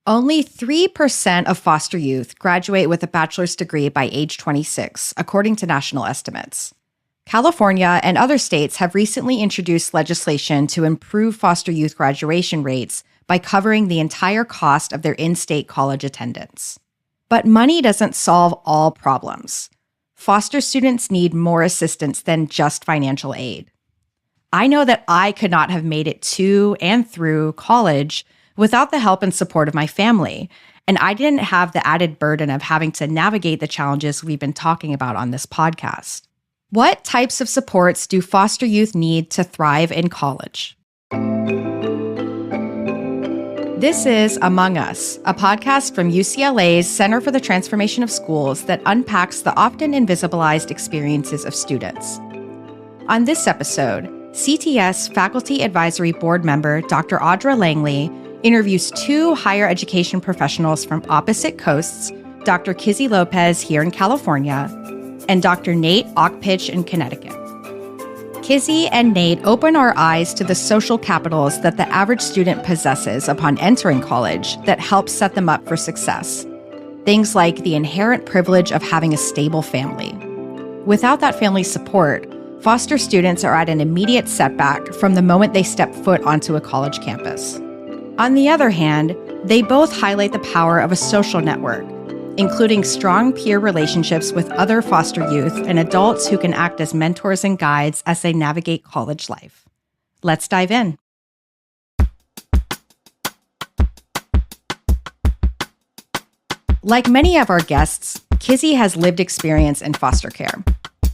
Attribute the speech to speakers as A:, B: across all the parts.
A: Only 3% of foster youth graduate with a bachelor's degree by age 26, according to national estimates. California and other states have recently introduced legislation to improve foster youth graduation rates by covering the entire cost of their in-state college attendance. But money doesn't solve all problems. Foster students need more assistance than just financial aid. I know that I could not have made it to and through college without the help and support of my family, and I didn't have the added burden of having to navigate the challenges we've been talking about on this podcast. What types of supports do foster youth need to thrive in college? This is Among Us, a podcast from UCLA's Center for the Transformation of Schools that unpacks the often invisibilized experiences of students. On this episode, CTS Faculty Advisory Board member Dr. Audra Langley interviews two higher education professionals from opposite coasts, Dr. Kizzy Lopez here in California, and Dr. Nate Okpych in Connecticut. Kizzy and Nate open our eyes to the social capitals that the average student possesses upon entering college that help set them up for success. Things like the inherent privilege of having a stable family. Without that family support, foster students are at an immediate setback from the moment they step foot onto a college campus. On the other hand, they both highlight the power of a social network, including strong peer relationships with other foster youth and adults who can act as mentors and guides as they navigate college life. Let's dive in. Like many of our guests, Kizzy has lived experience in foster care.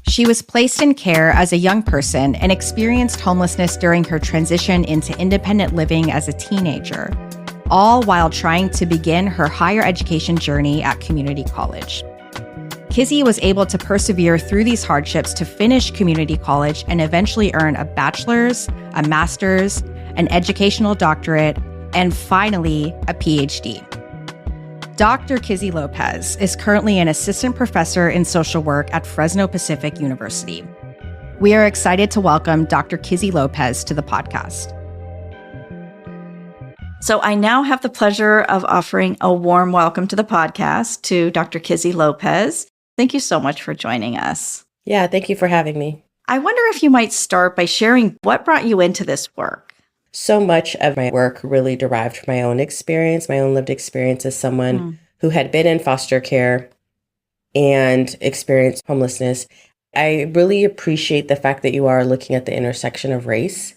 A: She was placed in care as a young person and experienced homelessness during her transition into independent living as a teenager, all while trying to begin her higher education journey at community college. Kizzy was able to persevere through these hardships to finish community college and eventually earn a bachelor's, a master's, an educational doctorate, and finally, a PhD. Dr. Kizzy Lopez is currently an assistant professor in social work at Fresno Pacific University. We are excited to welcome Dr. Kizzy Lopez to the podcast.
B: So I now have the pleasure of offering a warm welcome to the podcast to Dr. Kizzy Lopez. Thank you so much for joining us.
C: Yeah, thank you for having me.
B: I wonder if you might start by sharing what brought you into this work.
C: So much of my work really derived from my own experience, my own lived experience as someone who had been in foster care and experienced homelessness. I really appreciate the fact that you are looking at the intersection of race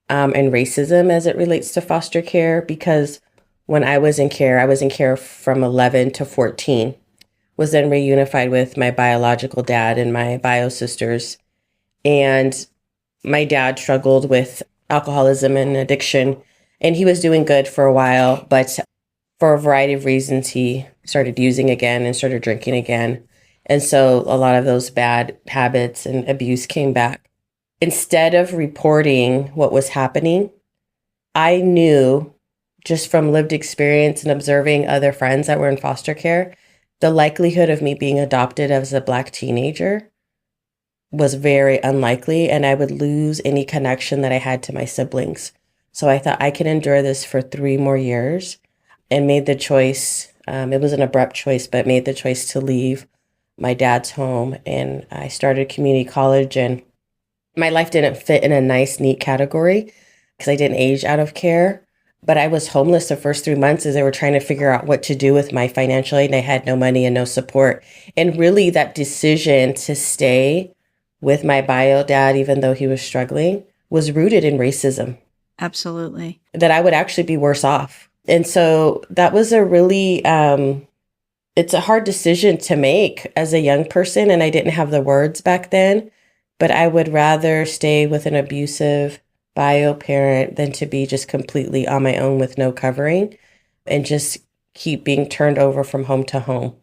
C: and racism as it relates to foster care, because when I was in care from 11 to 14, was then reunified with my biological dad and my bio sisters. And my dad struggled with alcoholism and addiction, and he was doing good for a while, but for a variety of reasons, he started using again and started drinking again. And so a lot of those bad habits and abuse came back. Instead of reporting what was happening, I knew just from lived experience and observing other friends that were in foster care, the likelihood of me being adopted as a Black teenager was very unlikely, and I would lose any connection that I had to my siblings. So I thought I can endure this for 3 more years, and made the choice. It was an abrupt choice, but made the choice to leave my dad's home. And I started community college, and my life didn't fit in a nice, neat category because I didn't age out of care. But I was homeless the first 3 months as they were trying to figure out what to do with my financial aid, and I had no money and no support. And really that decision to stay with my bio dad, even though he was struggling, was rooted in racism.
B: Absolutely.
C: That I would actually be worse off. And so that was a really, it's a hard decision to make as a young person. And I didn't have the words back then, but I would rather stay with an abusive bio parent than to be just completely on my own with no covering and just keep being turned over from home to home.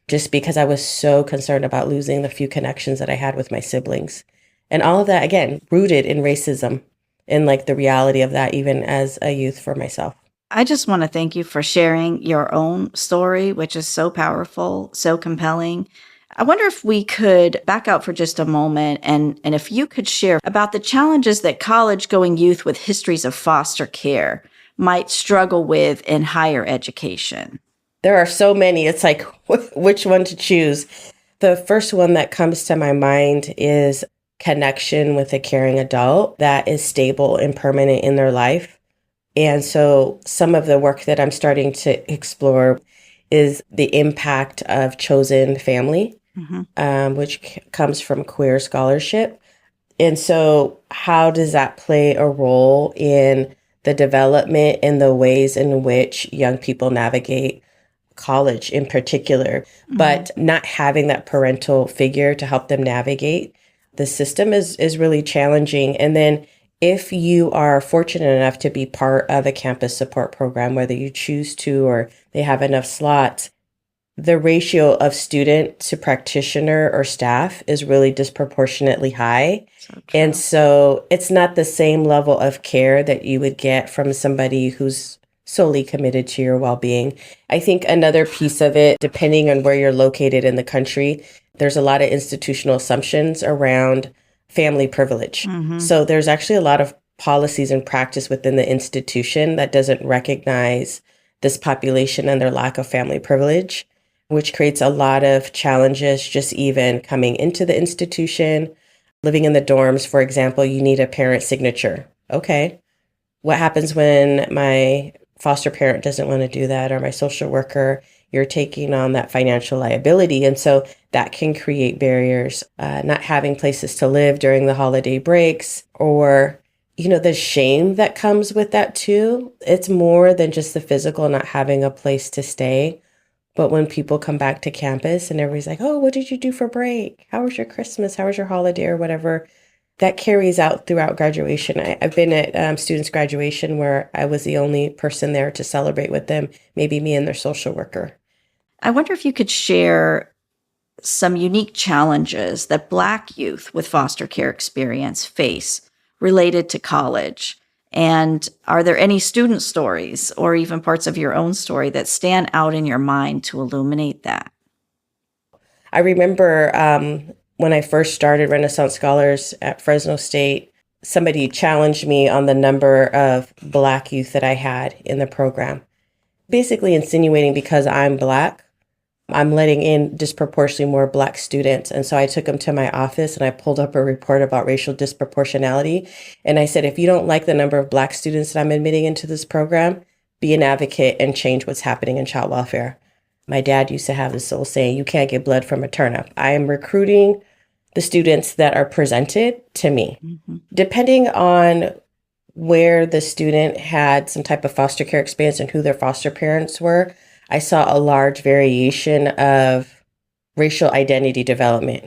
C: Just because I was so concerned about losing the few connections that I had with my siblings. And all of that, again, rooted in racism and like the reality of that, even as a youth for myself.
B: I just want to thank you for sharing your own story, which is so powerful, so compelling. I wonder if we could back out for just a moment and if you could share about the challenges that college-going youth with histories of foster care might struggle with in higher education?
C: There are so many. It's like, which one to choose? The first one that comes to my mind is connection with a caring adult that is stable and permanent in their life. And so some of the work that I'm starting to explore is the impact of chosen family, which comes from queer scholarship. And so how does that play a role in the development and the ways in which young people navigate college in particular, but not having that parental figure to help them navigate the system is really challenging. And then if you are fortunate enough to be part of a campus support program, whether you choose to or they have enough slots, the ratio of student to practitioner or staff is really disproportionately high. And so it's not the same level of care that you would get from somebody who's solely committed to your well-being. I think another piece of it, depending on where you're located in the country, there's a lot of institutional assumptions around family privilege. So there's actually a lot of policies and practice within the institution that doesn't recognize this population and their lack of family privilege, which creates a lot of challenges just even coming into the institution. Living in the dorms, for example, you need a parent signature. Okay. What happens when my foster parent doesn't want to do that, or my social worker? You're taking on that financial liability. And so that can create barriers, not having places to live during the holiday breaks, or, the shame that comes with that too. It's more than just the physical not having a place to stay. But when people come back to campus and everybody's like, oh, what did you do for break? How was your Christmas? How was your holiday or whatever? That carries out throughout graduation. I've been at students' graduation where I was the only person there to celebrate with them, maybe me and their social worker.
B: I wonder if you could share some unique challenges that Black youth with foster care experience face related to college. And are there any student stories or even parts of your own story that stand out in your mind to illuminate that?
C: I remember when I first started Renaissance Scholars at Fresno State, somebody challenged me on the number of Black youth that I had in the program, basically insinuating because I'm Black, I'm letting in disproportionately more Black students. And so I took them to my office and I pulled up a report about racial disproportionality. And I said, if you don't like the number of Black students that I'm admitting into this program, be an advocate and change what's happening in child welfare. My dad used to have this old saying, you can't get blood from a turnip. I am recruiting the students that are presented to me. Depending on where the student had some type of foster care experience and who their foster parents were, I saw a large variation of racial identity development.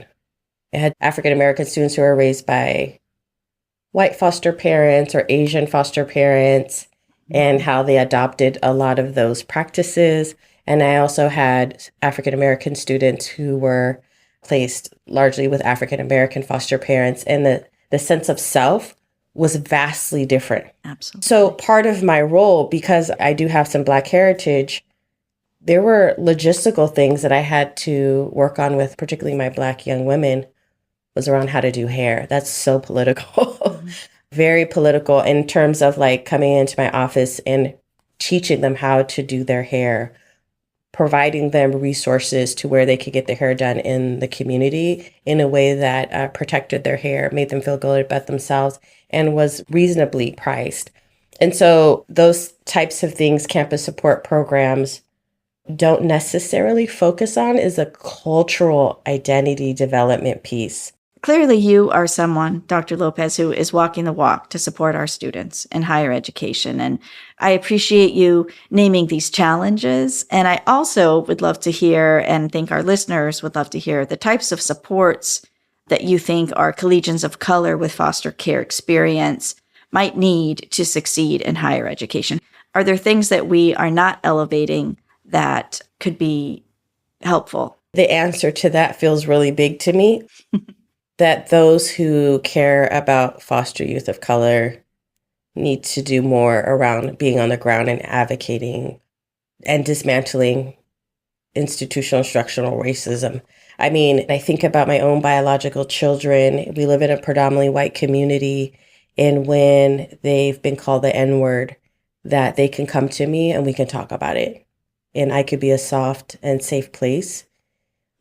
C: I had African-American students who were raised by white foster parents or Asian foster parents and how they adopted a lot of those practices. And I also had African-American students who were placed largely with African-American foster parents. And the sense of self was vastly different.
B: Absolutely.
C: So part of my role, because I do have some Black heritage, there were logistical things that I had to work on with, particularly my Black young women, was around how to do hair. That's so political, very political in terms of like coming into my office and teaching them how to do their hair, providing them resources to where they could get their hair done in the community in a way that protected their hair, made them feel good about themselves, and was reasonably priced. And so those types of things, campus support programs, don't necessarily focus on is a cultural identity development piece.
B: Clearly, you are someone, Dr. Lopez, who is walking the walk to support our students in higher education. And I appreciate you naming these challenges. And I also would love to hear, and think our listeners would love to hear, the types of supports that you think our collegians of color with foster care experience might need to succeed in higher education. Are there things that we are not elevating that could be helpful?
C: The answer to that feels really big to me. That those who care about foster youth of color need to do more around being on the ground and advocating and dismantling institutional instructional racism. I mean, I think about my own biological children. We live in a predominantly white community, and when they've been called the N-word, that they can come to me and we can talk about it. And I could be a soft and safe place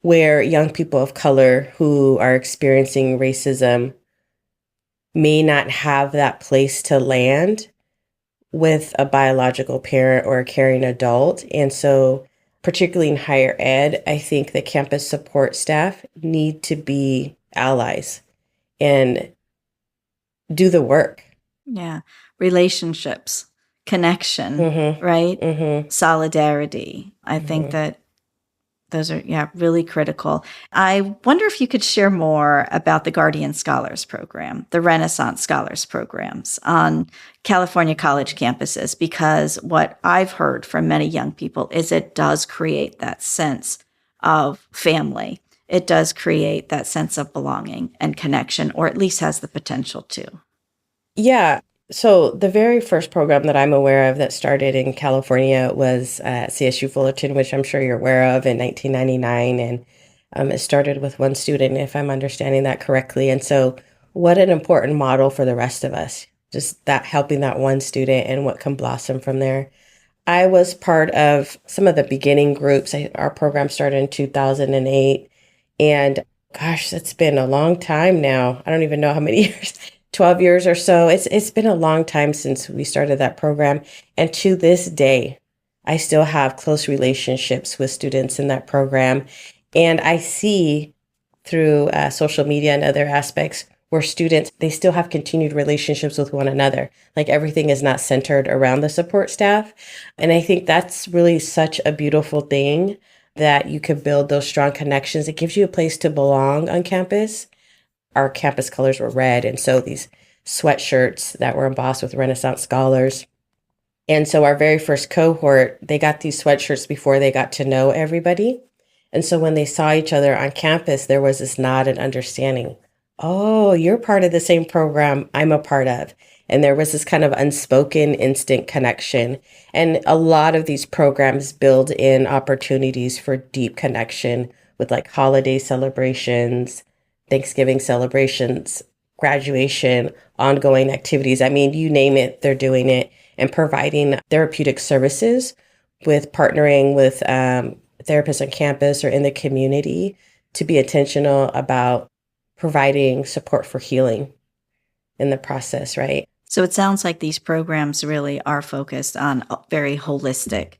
C: where young people of color who are experiencing racism may not have that place to land with a biological parent or a caring adult. And so, particularly in higher ed, I think the campus support staff need to be allies and do the work.
B: Yeah. Relationships, connection, right? Solidarity. I think that those are, really critical. I wonder if you could share more about the Guardian Scholars Program, the Renaissance Scholars Programs on California college campuses, because what I've heard from many young people is it does create that sense of family. It does create that sense of belonging and connection, or at least has the potential to.
C: Yeah. So the very first program that I'm aware of that started in California was CSU Fullerton, which I'm sure you're aware of, in 1999. And it started with one student, if I'm understanding that correctly. And so what an important model for the rest of us, just that helping that one student and what can blossom from there. I was part of some of the beginning groups. Our program started in 2008. And gosh, that's been a long time now. I don't even know how many years. 12 years or so. It's been a long time since we started that program. And to this day, I still have close relationships with students in that program. And I see through social media and other aspects where students, they still have continued relationships with one another. Like everything is not centered around the support staff. And I think that's really such a beautiful thing that you can build those strong connections. It gives you a place to belong on campus. Our campus colors were red. And so these sweatshirts that were embossed with Renaissance scholars. And so our very first cohort, they got these sweatshirts before they got to know everybody. And so when they saw each other on campus, there was this nod and understanding. Oh, you're part of the same program I'm a part of. And there was this kind of unspoken instant connection. And a lot of these programs build in opportunities for deep connection with like holiday celebrations, Thanksgiving celebrations, graduation, ongoing activities. I mean, you name it, they're doing it, and providing therapeutic services with partnering with therapists on campus or in the community to be intentional about providing support for healing in the process, right?
B: So it sounds like these programs really are focused on a very holistic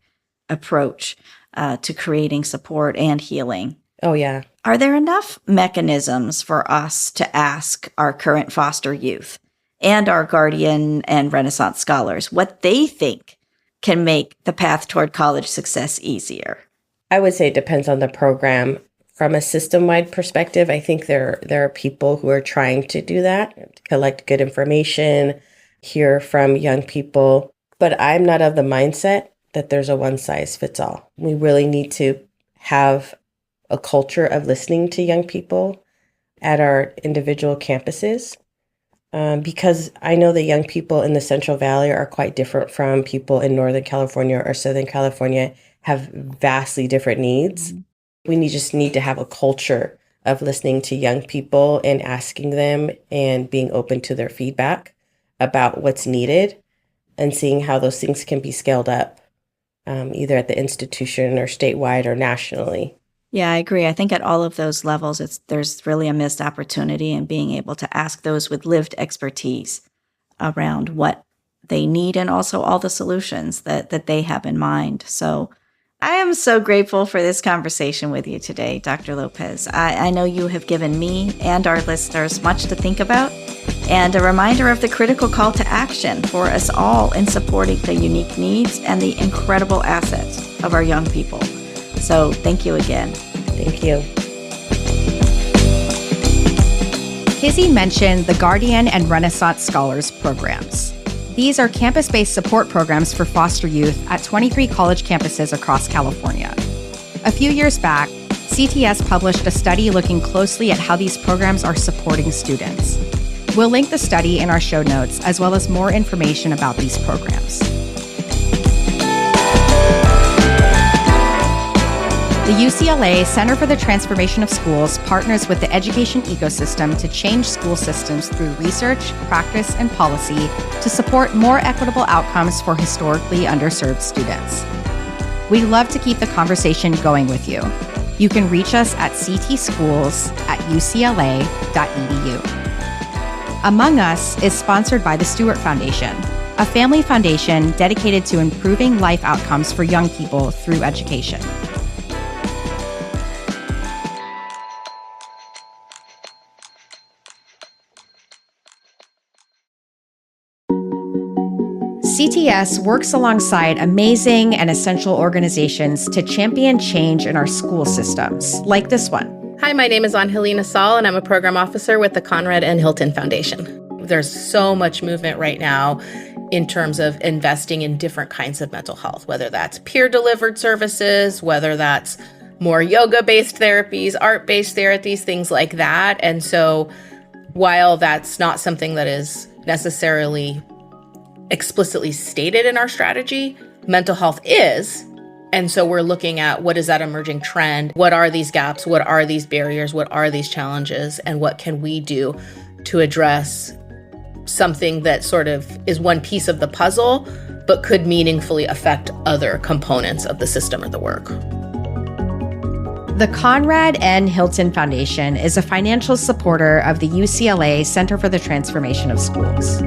B: approach to creating support and healing.
C: Oh, yeah.
B: Are there enough mechanisms for us to ask our current foster youth and our Guardian and Renaissance scholars what they think can make the path toward college success easier?
C: I would say it depends on the program. From a system-wide perspective, I think there are people who are trying to do that, collect good information, hear from young people. But I'm not of the mindset that there's a one-size-fits-all. We really need to have a culture of listening to young people at our individual campuses, because I know the young people in the Central Valley are quite different from people in Northern California or Southern California, have vastly different needs. We just need to have a culture of listening to young people and asking them and being open to their feedback about what's needed and seeing how those things can be scaled up, either at the institution or statewide or nationally.
B: Yeah, I agree. I think at all of those levels, there's really a missed opportunity in being able to ask those with lived expertise around what they need and also all the solutions that they have in mind. So I am so grateful for this conversation with you today, Dr. Lopez. I know you have given me and our listeners much to think about and a reminder of the critical call to action for us all in supporting the unique needs and the incredible assets of our young people. So thank you again.
C: Thank you.
A: Kizzy mentioned the Guardian and Renaissance Scholars programs. These are campus-based support programs for foster youth at 23 college campuses across California. A few years back, CTS published a study looking closely at how these programs are supporting students. We'll link the study in our show notes, as well as more information about these programs. The UCLA Center for the Transformation of Schools partners with the education ecosystem to change school systems through research, practice, and policy to support more equitable outcomes for historically underserved students. We love to keep the conversation going with you. You can reach us at ctschools@ucla.edu. Among Us is sponsored by the Stewart Foundation, a family foundation dedicated to improving life outcomes for young people through education. CTS works alongside amazing and essential organizations to champion change in our school systems, like this one.
D: Hi, my name is Angelina Saul, and I'm a program officer with the Conrad and Hilton Foundation. There's so much movement right now in terms of investing in different kinds of mental health, whether that's peer-delivered services, whether that's more yoga-based therapies, art-based therapies, things like that. And so while that's not something that is necessarily explicitly stated in our strategy, mental health is. And so we're looking at what is that emerging trend? What are these gaps? What are these barriers? What are these challenges? And what can we do to address something that sort of is one piece of the puzzle, but could meaningfully affect other components of the system or the work?
A: The Conrad N. Hilton Foundation is a financial supporter of the UCLA Center for the Transformation of Schools.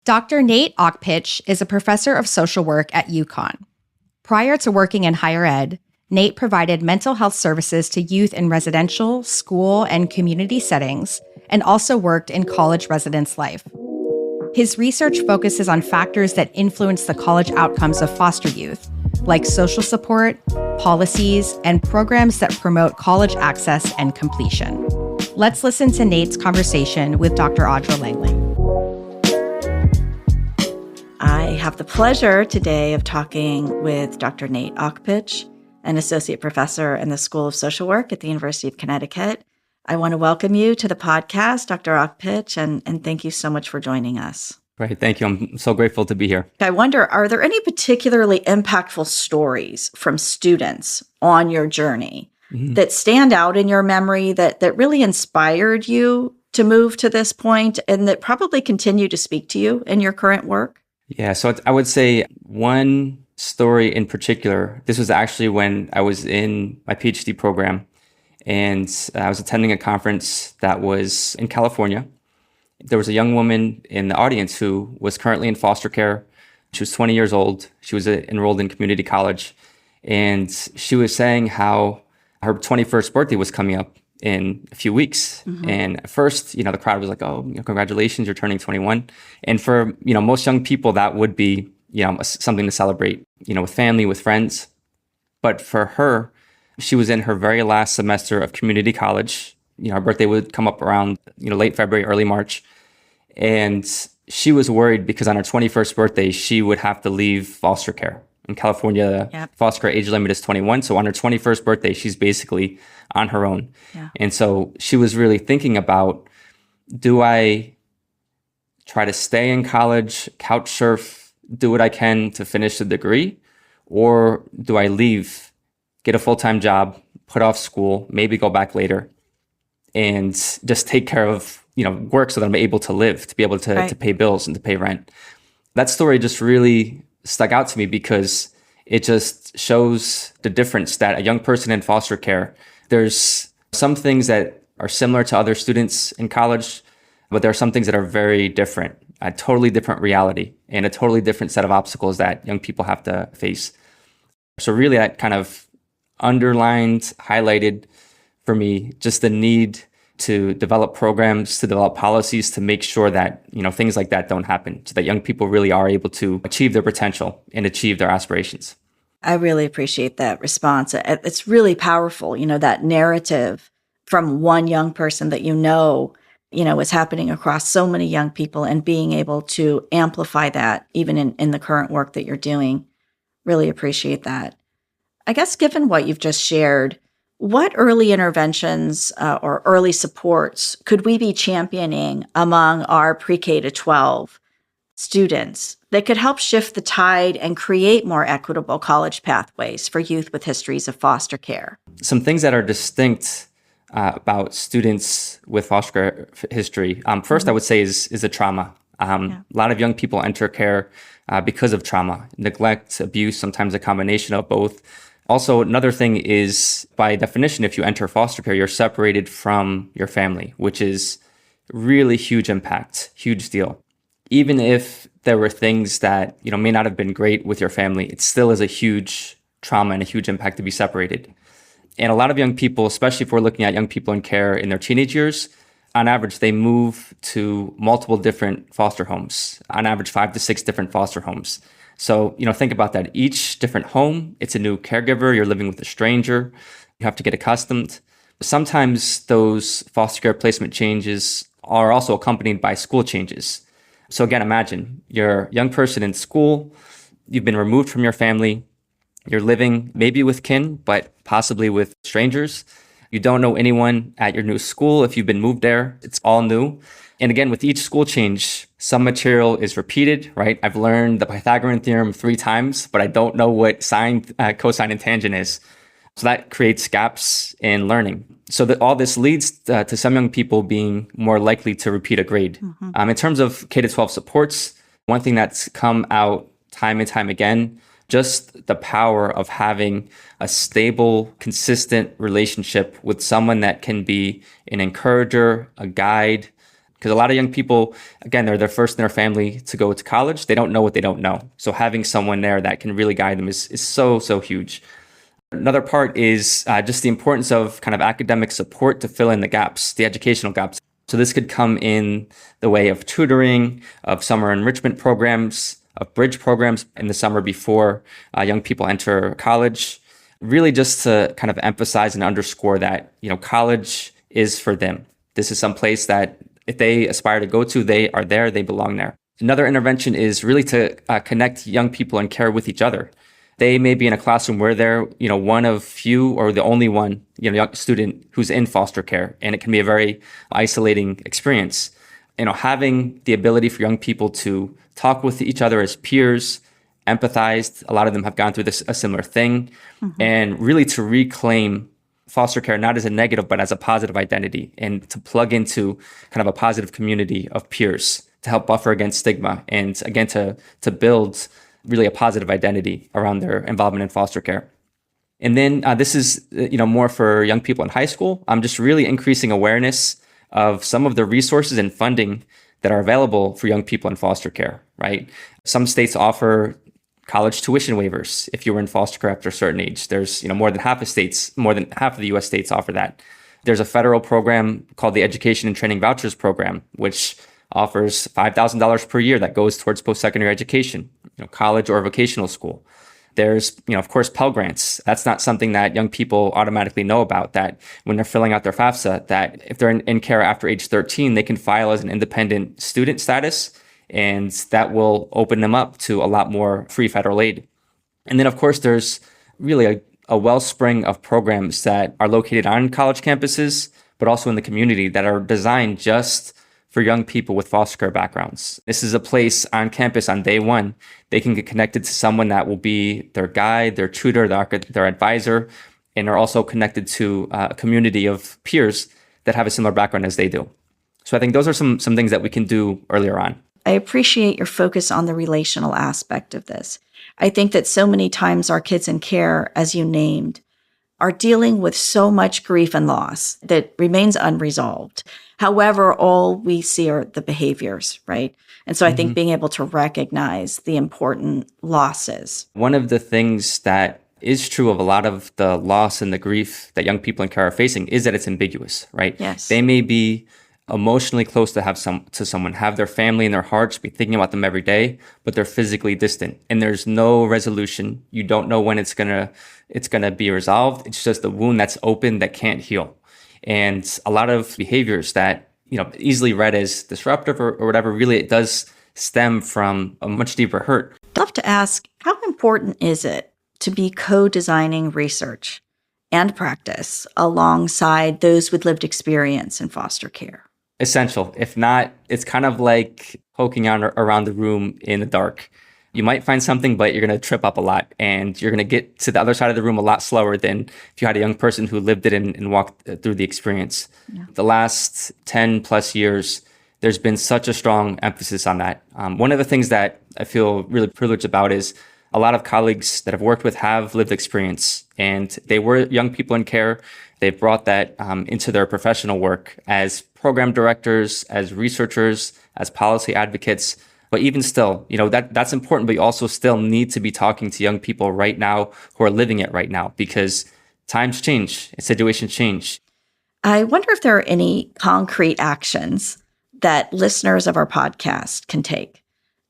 A: Dr. Nate Okpych is a professor of social work at UConn. Prior to working in higher ed, Nate provided mental health services to youth in residential, school, and community settings, and also worked in college residence life. His research focuses on factors that influence the college outcomes of foster youth, like social support, policies, and programs that promote college access and completion. Let's listen to Nate's conversation with Dr. Audra Langley.
B: I have the pleasure today of talking with Dr. Nate Okpych, an associate professor in the School of Social Work at the University of Connecticut. I want to welcome you to the podcast, Dr. Okpych, and thank you so much for joining us.
E: Great. Thank you. I'm so grateful to be here.
B: I wonder, are there any particularly impactful stories from students on your journey that stand out in your memory that really inspired you to move to this point and that probably continue to speak to you in your current work?
E: Yeah, so I would say one story in particular, this was actually when I was in my PhD program and I was attending a conference that was in California. There was a young woman in the audience who was currently in foster care. She was 20 years old. She was enrolled in community college. And she was saying how her 21st birthday was coming up in a few weeks. And at first, the crowd was like, oh, congratulations, you're turning 21. And for, most young people, that would be, something to celebrate, with family, with friends. But for her, she was in her very last semester of community college. Her birthday would come up around, late February, early March. And she was worried because on her 21st birthday, she would have to leave foster care. In California, foster care age limit is 21. So on her 21st birthday, she's basically on her own. Yeah. And so she was really thinking about, do I try to stay in college, couch surf, do what I can to finish the degree? Or do I leave, get a full-time job, put off school, maybe go back later and just take care of, work so that I'm able to live, to be able to pay bills and to pay rent. That story just really stuck out to me because it just shows the difference that a young person in foster care, there's some things that are similar to other students in college, but there are some things that are very different, a totally different reality and a totally different set of obstacles that young people have to face. So really that kind of underlined, highlighted for me just the need to develop programs, to develop policies to make sure that, things like that don't happen, so that young people really are able to achieve their potential and achieve their aspirations.
B: I really appreciate that response. It's really powerful, that narrative from one young person that is happening across so many young people and being able to amplify that even in the current work that you're doing. Really appreciate that. I guess given what you've just shared, what early interventions or early supports could we be championing among our pre-K to 12 students that could help shift the tide and create more equitable college pathways for youth with histories of foster care?
E: Some things that are distinct about students with foster care history. First, I would say is the trauma. A lot of young people enter care because of trauma, neglect, abuse, sometimes a combination of both. Also, another thing is, by definition, if you enter foster care, you're separated from your family, which is really huge impact, huge deal. Even if there were things that, may not have been great with your family, it still is a huge trauma and a huge impact to be separated. And a lot of young people, especially if we're looking at young people in care in their teenage years, on average, they move to multiple different foster homes, on average 5 to 6 different foster homes. So, think about that. Each different home, it's a new caregiver. You're living with a stranger. You have to get accustomed. Sometimes those foster care placement changes are also accompanied by school changes. So again, imagine you're a young person in school. You've been removed from your family. You're living maybe with kin, but possibly with strangers. You don't know anyone at your new school if you've been moved there. It's all new. And again, with each school change, some material is repeated, right? I've learned the Pythagorean theorem 3 times, but I don't know what sine, cosine, and tangent is. So that creates gaps in learning. So that all this leads to some young people being more likely to repeat a grade. In terms of K-12 supports, one thing that's come out time and time again, just the power of having a stable, consistent relationship with someone that can be an encourager, a guide. Because a lot of young people, again, they're first in their family to go to college. They don't know what they don't know. So having someone there that can really guide them is so, so huge. Another part is just the importance of kind of academic support to fill in the gaps, the educational gaps. So this could come in the way of tutoring, of summer enrichment programs, of bridge programs in the summer before young people enter college. Really just to kind of emphasize and underscore that, college is for them. This is some place that if they aspire to go to, they are there, they belong there. Another intervention is really to connect young people in care with each other. They may be in a classroom where they're, one of few or the only one, young student who's in foster care. And it can be a very isolating experience. Having the ability for young people to talk with each other as peers, empathized. A lot of them have gone through a similar thing. And really to reclaim foster care, not as a negative, but as a positive identity, and to plug into kind of a positive community of peers to help buffer against stigma. And again, to build really a positive identity around their involvement in foster care. And then this is, more for young people in high school. I'm just really increasing awareness of some of the resources and funding that are available for young people in foster care, right? Some states offer college tuition waivers if you were in foster care after a certain age. There's, more than half of the U.S. states offer that. There's a federal program called the Education and Training Vouchers Program, which offers $5,000 per year that goes towards post-secondary education, college or vocational school. There's, of course, Pell Grants. That's not something that young people automatically know about, that when they're filling out their FAFSA, that if they're in care after age 13, they can file as an independent student status, and that will open them up to a lot more free federal aid. And then, of course, there's really a wellspring of programs that are located on college campuses, but also in the community that are designed just for young people with foster care backgrounds. This is a place on campus on day one. They can get connected to someone that will be their guide, their tutor, their advisor, and are also connected to a community of peers that have a similar background as they do. So I think those are some things that we can do earlier on.
B: I appreciate your focus on the relational aspect of this. I think that so many times our kids in care, as you named, are dealing with so much grief and loss that remains unresolved. However, all we see are the behaviors, right? And so I think being able to recognize the important losses.
E: One of the things that is true of a lot of the loss and the grief that young people in care are facing is that it's ambiguous, right?
B: Yes.
E: They may be emotionally close to someone, have their family in their hearts, be thinking about them every day, but they're physically distant and there's no resolution. You don't know when it's gonna be resolved. It's just a wound that's open that can't heal. And a lot of behaviors that, easily read as disruptive or whatever, really it does stem from a much deeper hurt.
B: I'd love to ask, how important is it to be co-designing research and practice alongside those with lived experience in foster care?
E: essential. If not, it's kind of like poking around the room in the dark. You might find something, but you're going to trip up a lot, and you're going to get to the other side of the room a lot slower than if you had a young person who lived it and walked through the experience. Yeah. The last 10 plus years, there's been such a strong emphasis on that. One of the things that I feel really privileged about is a lot of colleagues that I've worked with have lived experience, and they were young people in care. They've brought that into their professional work as program directors, as researchers, as policy advocates. But even still, that's important, but you also still need to be talking to young people right now who are living it right now, because times change, situations change.
B: I wonder if there are any concrete actions that listeners of our podcast can take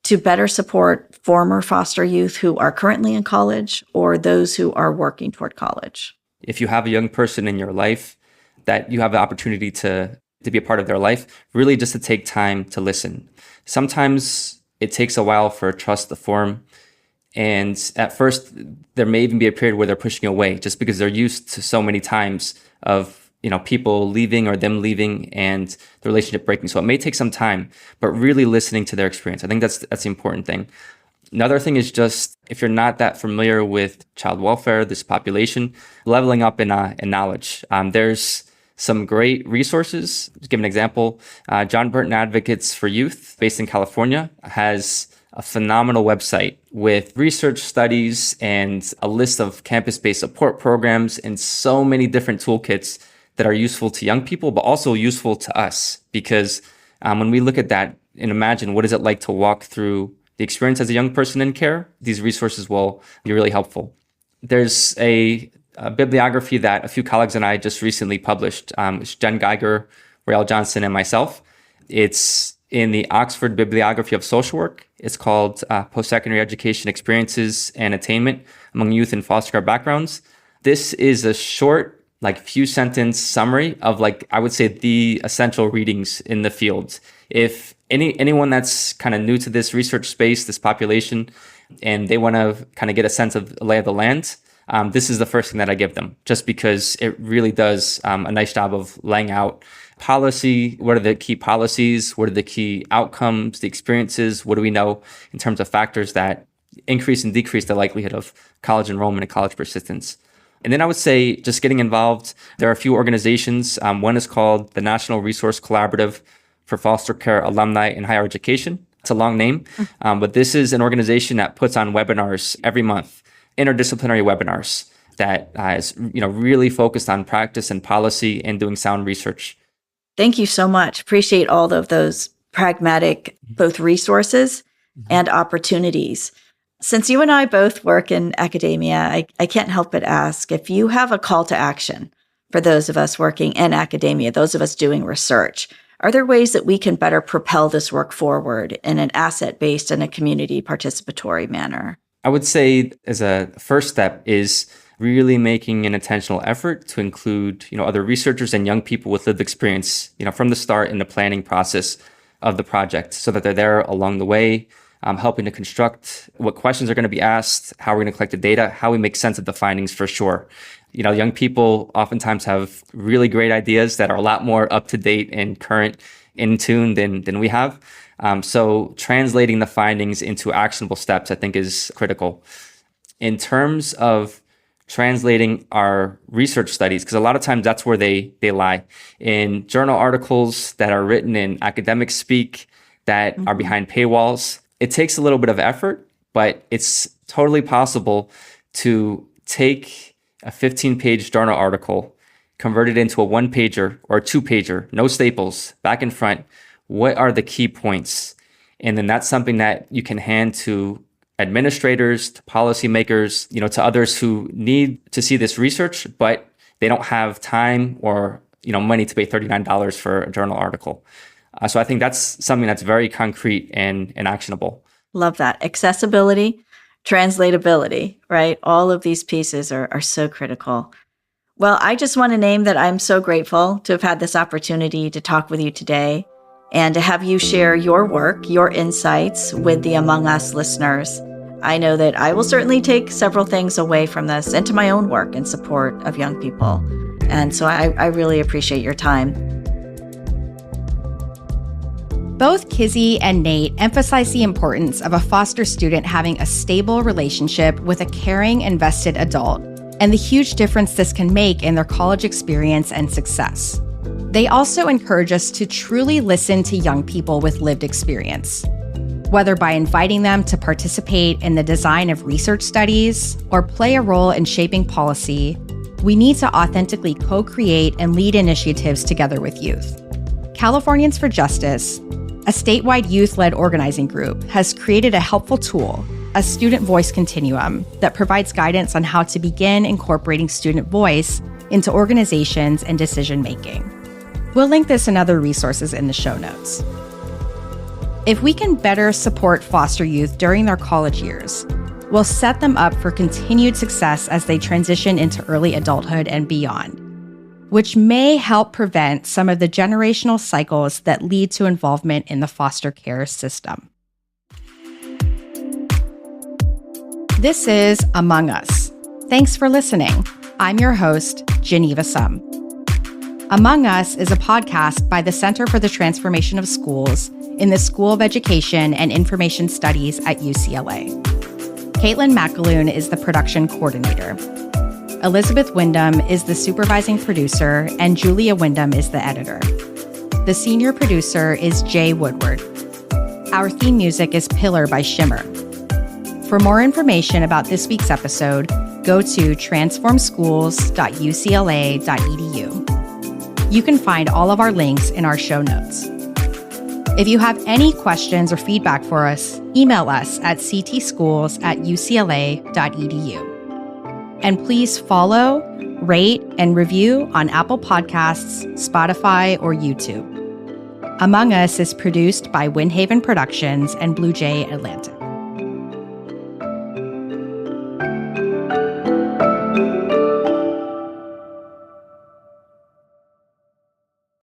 B: to better support former foster youth who are currently in college or those who are working toward college.
E: If you have a young person in your life that you have the opportunity to be a part of their life, really just to take time to listen. Sometimes it takes a while for trust to form. And at first, there may even be a period where they're pushing away just because they're used to so many times of, people leaving or them leaving and the relationship breaking. So it may take some time, but really listening to their experience. I think that's the important thing. Another thing is just, if you're not that familiar with child welfare, this population, leveling up in knowledge. There's some great resources. To give an example, John Burton Advocates for Youth, based in California, has a phenomenal website with research studies and a list of campus-based support programs and so many different toolkits that are useful to young people, but also useful to us. Because when we look at that and imagine what is it like to walk through the experience as a young person in care, these resources will be really helpful. There's a bibliography that a few colleagues and I just recently published. It's Jen Geiger, Rael Johnson, and myself. It's in the Oxford Bibliography of Social Work. It's called Post-Secondary Education Experiences and Attainment Among Youth in Foster Care Backgrounds. This is a short, few sentence summary of I would say the essential readings in the field. If anyone that's kind of new to this research space, this population, and they want to kind of get a sense of the lay of the land, this is the first thing that I give them, just because it really does a nice job of laying out policy. What are the key policies? What are the key outcomes, the experiences? What do we know in terms of factors that increase and decrease the likelihood of college enrollment and college persistence? And then I would say just getting involved. There are a few organizations. One is called the National Resource Collaborative for Foster Care Alumni in Higher Education. It's a long name, but this is an organization that puts on webinars every month, interdisciplinary webinars that is really focused on practice and policy and doing sound research.
B: Thank you so much. Appreciate all of those pragmatic both resources and opportunities. Since you and I both work in academia, I can't help but ask if you have a call to action for those of us working in academia, those of us doing research. Are there ways that we can better propel this work forward in an asset-based and a community participatory manner?
E: I would say as a first step is really making an intentional effort to include, other researchers and young people with lived experience, from the start in the planning process of the project, so that they're there along the way, helping to construct what questions are going to be asked, how we're going to collect the data, how we make sense of the findings for sure. Young people oftentimes have really great ideas that are a lot more up to date and current, in tune than we have. So translating the findings into actionable steps, I think, is critical. In terms of translating our research studies, because a lot of times that's where they lie, in journal articles that are written in academic speak that are behind paywalls. It takes a little bit of effort, but it's totally possible to take a 15-page journal article, convert it into a one-pager or a two-pager, no staples, back and front. What are the key points? And then that's something that you can hand to administrators, to policymakers, to others who need to see this research, but they don't have time or, money to pay $39 for a journal article. So I think that's something that's very concrete and actionable.
B: Love that. Accessibility, translatability, right? All of these pieces are so critical. Well, I just want to name that I'm so grateful to have had this opportunity to talk with you today and to have you share your work, your insights with the Among Us listeners. I know that I will certainly take several things away from this into my own work in support of young people. And so I really appreciate your time.
A: Both Kizzy and Nate emphasize the importance of a foster student having a stable relationship with a caring, invested adult, and the huge difference this can make in their college experience and success. They also encourage us to truly listen to young people with lived experience. Whether by inviting them to participate in the design of research studies or play a role in shaping policy, we need to authentically co-create and lead initiatives together with youth. Californians for Justice, a statewide youth-led organizing group, has created a helpful tool, a student voice continuum, that provides guidance on how to begin incorporating student voice into organizations and decision-making. We'll link this and other resources in the show notes. If we can better support foster youth during their college years, we'll set them up for continued success as they transition into early adulthood and beyond, which may help prevent some of the generational cycles that lead to involvement in the foster care system. This is Among Us. Thanks for listening. I'm your host, Geneva Sum. Among Us is a podcast by the Center for the Transformation of Schools in the School of Education and Information Studies at UCLA. Caitlin McAloon is the production coordinator. Elizabeth Wyndham is the supervising producer, and Julia Wyndham is the editor. The senior producer is Jay Woodward. Our theme music is Pillar by Shimmer. For more information about this week's episode, go to transformschools.ucla.edu. You can find all of our links in our show notes. If you have any questions or feedback for us, email us at ctschools@ucla.edu. And please follow, rate, and review on Apple Podcasts, Spotify, or YouTube. Among Us is produced by Windhaven Productions and Blue Jay Atlantic.